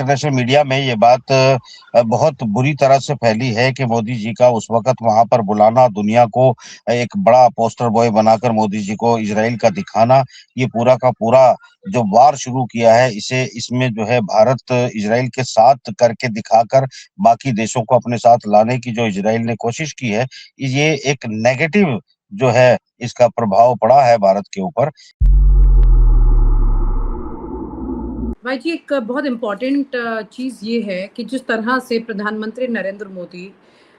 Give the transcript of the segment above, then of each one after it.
International media में ये बात बहुत बुरी तरह से फैली है कि मोदी जी का उस वक्त वहां पर बुलाना, दुनिया को एक बड़ा पोस्टर बॉय बनाकर मोदी जी को इजराइल का दिखाना, ये पूरा का पूरा जो वार शुरू किया है, इसे इसमें जो है भारत इजराइल के साथ करके दिखाकर बाकी देशों को अपने साथ लाने की जो इजराइल ने कोशिश की है, ये एक नेगेटिव जो है इसका प्रभाव पड़ा है भारत के ऊपर। भाई जी, एक बहुत इम्पॉर्टेंट चीज़ ये है कि जिस तरह से प्रधानमंत्री नरेंद्र मोदी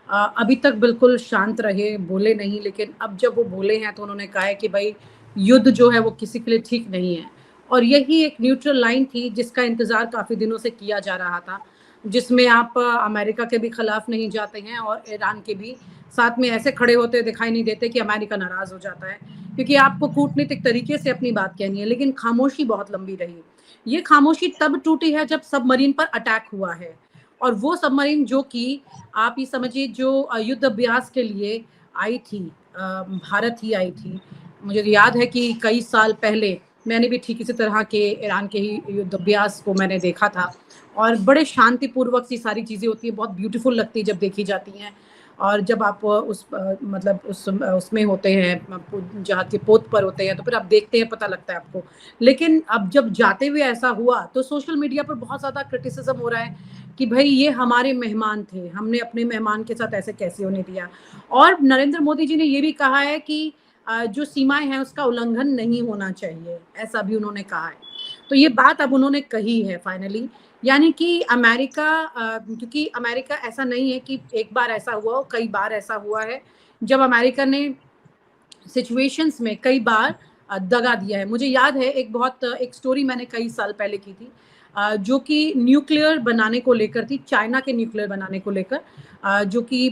अभी तक बिल्कुल शांत रहे, बोले नहीं, लेकिन अब जब वो बोले हैं तो उन्होंने कहा है कि भाई युद्ध जो है वो किसी के लिए ठीक नहीं है। और यही एक न्यूट्रल लाइन थी जिसका इंतज़ार काफ़ी दिनों से किया जा रहा था, जिसमें आप अमेरिका के भी खिलाफ नहीं जाते हैं और ईरान के भी साथ में ऐसे खड़े होते दिखाई नहीं देते कि अमेरिका नाराज़ हो जाता है, क्योंकि आपको कूटनीतिक तरीके से अपनी बात कहनी है, लेकिन खामोशी बहुत लंबी रही। ये खामोशी तब टूटी है जब सबमरीन पर अटैक हुआ है, और वो सबमरीन जो कि आप ये समझिए जो युद्ध अभ्यास के लिए आई थी, भारत ही आई थी। मुझे याद है कि कई साल पहले मैंने भी ठीक इसी तरह के ईरान के ही युद्ध अभ्यास को मैंने देखा था, और बड़े शांतिपूर्वक सी सारी चीज़ें होती है, बहुत ब्यूटीफुल लगती है जब देखी जाती हैं। और जब आप मतलब उसमें होते हैं, जहाँ के पोत पर होते हैं, तो फिर आप देखते हैं, पता लगता है आपको। लेकिन अब जब जाते हुए ऐसा हुआ तो सोशल मीडिया पर बहुत ज़्यादा क्रिटिसिज्म हो रहा है कि भाई ये हमारे मेहमान थे, हमने अपने मेहमान के साथ ऐसे कैसे होने दिया। और नरेंद्र मोदी जी ने ये भी कहा है कि जो सीमाएं हैं उसका उल्लंघन नहीं होना चाहिए, ऐसा भी उन्होंने कहा है। तो ये बात अब उन्होंने कही है फाइनली, यानी कि अमेरिका, क्योंकि अमेरिका ऐसा नहीं है कि एक बार ऐसा हुआ हो, कई बार ऐसा हुआ है जब अमेरिका ने सिचुएशंस में कई बार दगा दिया है। मुझे याद है एक स्टोरी मैंने कई साल पहले की थी, जो कि न्यूक्लियर बनाने को लेकर थी, चाइना के न्यूक्लियर बनाने को लेकर, जो कि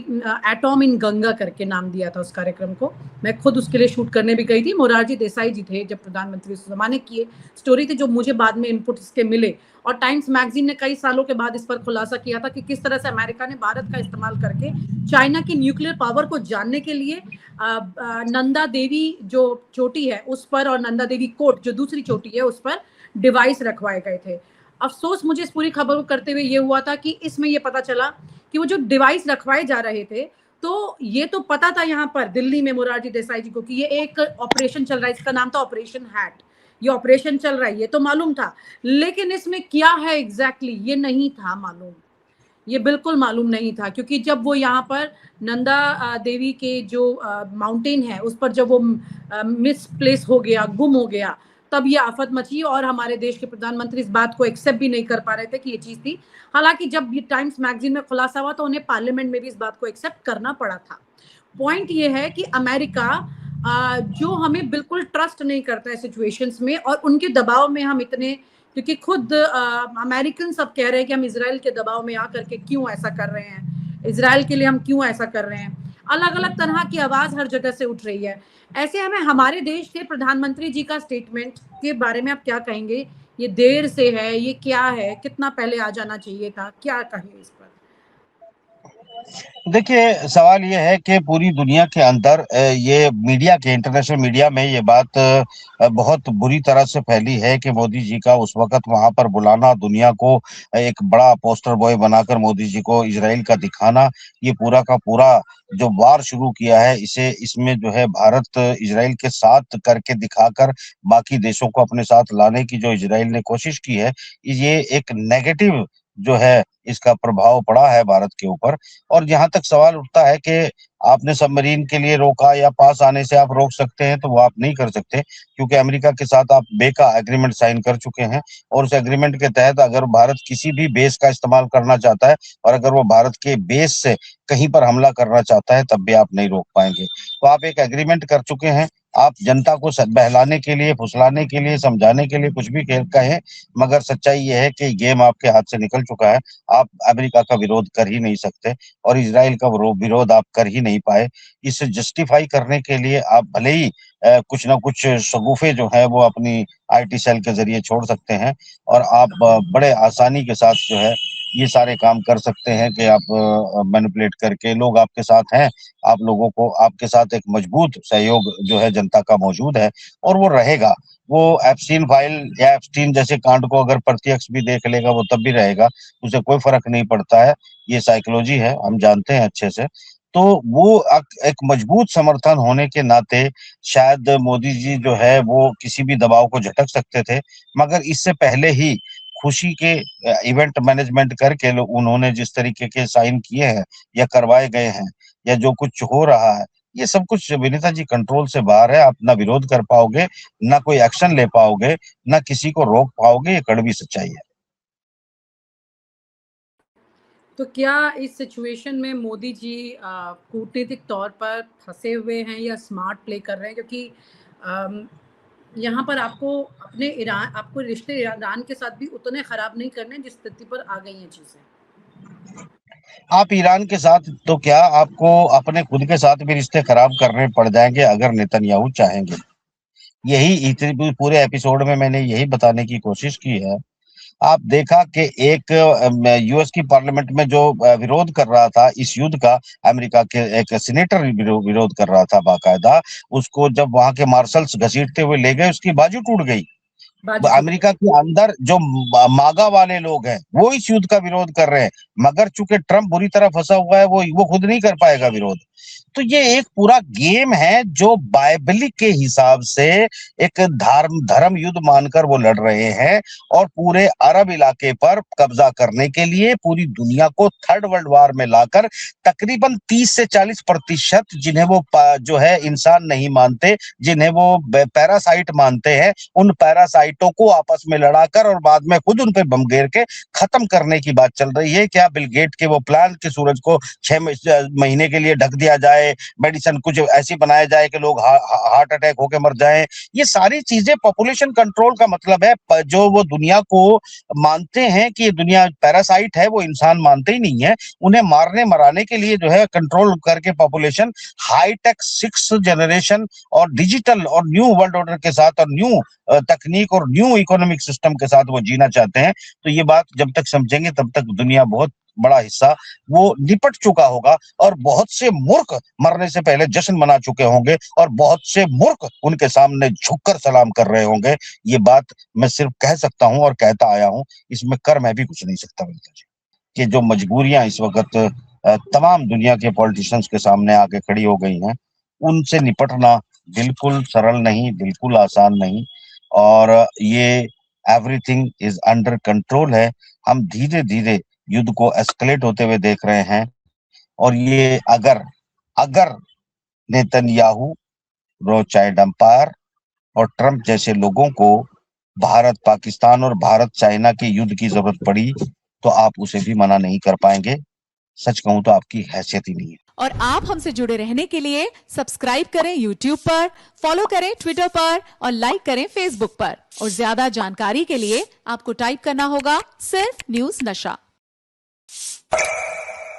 एटॉम इन गंगा करके नाम दिया था उस कार्यक्रम को। मैं खुद उसके लिए शूट करने भी गई थी। मोरारजी देसाई जी थे जब प्रधानमंत्री, उस ज़माने की स्टोरी थी जो मुझे बाद में इनपुट इसके मिले। और टाइम्स मैगज़ीन ने कई सालों के बाद इस पर खुलासा किया था कि किस तरह से अमेरिका ने भारत का इस्तेमाल करके चाइना की न्यूक्लियर पावर को जानने के लिए नंदा देवी जो चोटी है उस पर, और नंदा देवी कोट जो दूसरी चोटी है उस पर डिवाइस रखवाए गए थे। अफसोस मुझे इस पूरी खबर को करते हुए ये हुआ था कि इसमें ये पता चला कि वो जो डिवाइस रखवाए जा रहे थे, तो ये तो पता था यहाँ पर दिल्ली में मोरारजी देसाई जी को कि ये एक ऑपरेशन चल रहा है, इसका नाम था ऑपरेशन हैट, ये ऑपरेशन चल रहा है, ये तो मालूम था। लेकिन इसमें क्या है एग्जैक्टली ये नहीं था मालूम, ये बिल्कुल मालूम नहीं था, क्योंकि जब वो यहाँ पर नंदा देवी के जो माउंटेन है उस पर जब वो मिसप्लेस हो गया, गुम हो गया, तब ये आफत मची और हमारे देश के प्रधानमंत्री इस बात को एक्सेप्ट भी नहीं कर पा रहे थे कि ये चीज़ थी। हालांकि जब ये टाइम्स मैगजीन में खुलासा हुआ तो उन्हें पार्लियामेंट में भी इस बात को एक्सेप्ट करना पड़ा था। पॉइंट ये है कि अमेरिका जो हमें बिल्कुल ट्रस्ट नहीं करता है सिचुएशंस में, और उनके दबाव में हम इतने, क्योंकि खुद अमेरिकन सब कह रहे हैं कि हम इसराइल के दबाव में आकर के क्यों ऐसा कर रहे हैं, इसराइल के लिए हम क्यों ऐसा कर रहे हैं। अलग अलग तरह की आवाज हर जगह से उठ रही है। ऐसे हमें हमारे देश के प्रधानमंत्री जी का स्टेटमेंट के बारे में आप क्या कहेंगे? ये देर से है, ये क्या है, कितना पहले आ जाना चाहिए था, क्या कहें इस पर? देखिए, सवाल ये है कि पूरी दुनिया के अंदर ये मीडिया के इंटरनेशनल मीडिया में ये बात बहुत बुरी तरह से फैली है कि मोदी जी का उस वक्त वहां पर बुलाना, दुनिया को एक बड़ा पोस्टर बॉय बनाकर मोदी जी को इजराइल का दिखाना, ये पूरा का पूरा जो वार शुरू किया है, इसे इसमें जो है भारत इजराइल के साथ करके दिखाकर बाकी देशों को अपने साथ लाने की जो इजराइल ने कोशिश की है, ये एक नेगेटिव जो है इसका प्रभाव पड़ा है भारत के ऊपर। और जहां तक सवाल उठता है कि आपने सबमरीन के लिए रोका या पास आने से आप रोक सकते हैं, तो वो आप नहीं कर सकते, क्योंकि अमेरिका के साथ आप बे का एग्रीमेंट साइन कर चुके हैं। और उस एग्रीमेंट के तहत अगर भारत किसी भी बेस का इस्तेमाल करना चाहता है और अगर वो भारत के बेस से कहीं पर हमला करना चाहता है, तब भी आप नहीं रोक पाएंगे। तो आप एक एग्रीमेंट कर चुके हैं। आप जनता को बहलाने के लिए, फुसलाने के लिए, समझाने के लिए कुछ भी कहें, मगर सच्चाई ये है कि गेम आपके हाथ से निकल चुका है। आप अमेरिका का विरोध कर ही नहीं सकते और इजराइल का विरोध आप कर ही नहीं पाए। इसे जस्टिफाई करने के लिए आप भले ही कुछ ना कुछ शगुफे जो है वो अपनी आईटी सेल के जरिए छोड़ सकते हैं, और आप बड़े आसानी के साथ जो है ये सारे काम कर सकते हैं कि आप मैनिपुलेट करके, लोग आपके साथ हैं, आप लोगों को, आपके साथ एक मजबूत सहयोग जो है जनता का मौजूद है और वो रहेगा। वो एप्स्टीन फाइल या एप्स्टीन जैसे कांड को अगर प्रत्यक्ष भी देख लेगा वो तब भी रहेगा, उसे कोई फर्क नहीं पड़ता है। ये साइकोलॉजी है, हम जानते हैं अच्छे से। तो वो एक मजबूत समर्थन होने के नाते शायद मोदी जी जो है वो किसी भी दबाव को झटक सकते थे, मगर इससे पहले ही खुशी के इवेंट मैनेजमेंट करके उन्होंने जिस तरीके के साइन किए हैं या करवाए गए हैं या जो कुछ हो रहा है, ये सब कुछ विनीता जी कंट्रोल से बाहर है। आप ना विरोध कर पाओगे, ना कोई एक्शन ले पाओगे, ना किसी को रोक पाओगे, ये कड़वी सच्चाई है। तो क्या इस सिचुएशन में मोदी जी कूटनीतिक तौर पर फंसे हुए हैं या स्मार्ट प्ले कर रहे हैं? क्योंकि यहाँ पर आपको रिश्ते ईरान के साथ भी उतने खराब नहीं करने जिस स्थिति पर आ गई हैं चीजें। आप ईरान के साथ तो क्या, आपको अपने खुद के साथ भी रिश्ते खराब करने पड़ जाएंगे अगर नेतन्याहू चाहेंगे। यही इतने पूरे एपिसोड में मैंने यही बताने की कोशिश की है। आप देखा कि एक यूएस की पार्लियामेंट में जो विरोध कर रहा था इस युद्ध का, अमेरिका के एक सीनेटर विरोध कर रहा था बाकायदा, उसको जब वहां के मार्शल्स घसीटते हुए ले गए, उसकी बाजू टूट गई। बाजू टूट अमेरिका के अंदर जो मागा वाले लोग हैं वो इस युद्ध का विरोध कर रहे हैं, मगर चूंकि ट्रम्प बुरी तरह फंसा हुआ है, वो खुद नहीं कर पाएगा विरोध। तो ये एक पूरा गेम है जो बाइबलिक के हिसाब से एक धर्म युद्ध मानकर वो लड़ रहे हैं, और पूरे अरब इलाके पर कब्जा करने के लिए पूरी दुनिया को थर्ड वर्ल्ड वार में लाकर तकरीबन 30 से 40% जिन्हें वो जो है इंसान नहीं मानते, जिन्हें वो पैरासाइट मानते हैं, उन पैरासाइटों को आपस में लड़ाकर और बाद में खुद उन पे बम गिर के खत्म करने की बात चल रही है। क्या बिल गेट के वो प्लान कि सूरज को 6 महीने के लिए ढक दिया जाए, मेडिसिन कुछ ऐसी बनाया जाए कि लोग हार्ट अटैक होके मर जाएं, ये सारी चीजें पॉपुलेशन कंट्रोल का मतलब है। जो वो दुनिया को मानते हैं कि ये दुनिया पैरासाइट है, वो इंसान मानते ही नहीं है, उन्हें मारने मराने के लिए जो है कंट्रोल करके पॉपुलेशन हाईटेक 6th जनरेशन और डिजिटल और न्यू वर्ल्ड ऑर्डर के साथ और न्यू तकनीक और न्यू इकोनॉमिक सिस्टम के साथ वो जीना चाहते हैं। तो ये बात जब तक समझेंगे तब तक दुनिया बहुत बड़ा हिस्सा वो निपट चुका होगा, और बहुत से मूर्ख मरने से पहले जश्न मना चुके होंगे, और बहुत से मूर्ख उनके सामने झुककर सलाम कर रहे होंगे। ये बात मैं सिर्फ कह सकता हूं और कहता आया हूं, इसमें कर मैं भी कुछ नहीं सकता मिलता जी। कि जो मजबूरियां इस वक्त तमाम दुनिया के पॉलिटिशियंस के सामने आके खड़ी हो गई हैं, उनसे निपटना बिल्कुल सरल नहीं, बिल्कुल आसान नहीं, और ये एवरीथिंग इज अंडर कंट्रोल है। हम धीरे धीरे युद्ध को एस्केलेट होते हुए देख रहे हैं, और ये अगर अगर नेतन्याहू, रोचाइड एम्पायर और ट्रंप जैसे लोगों को भारत पाकिस्तान और भारत चाइना के युद्ध की जरूरत पड़ी तो आप उसे भी मना नहीं कर पाएंगे। सच कहूं तो आपकी हैसियत ही नहीं है। और आप हमसे जुड़े रहने के लिए सब्सक्राइब करें YouTube पर, फॉलो करें ट्विटर पर और लाइक करें Facebook पर। और ज्यादा जानकारी के लिए आपको टाइप करना होगा सिर्फ न्यूज नशा।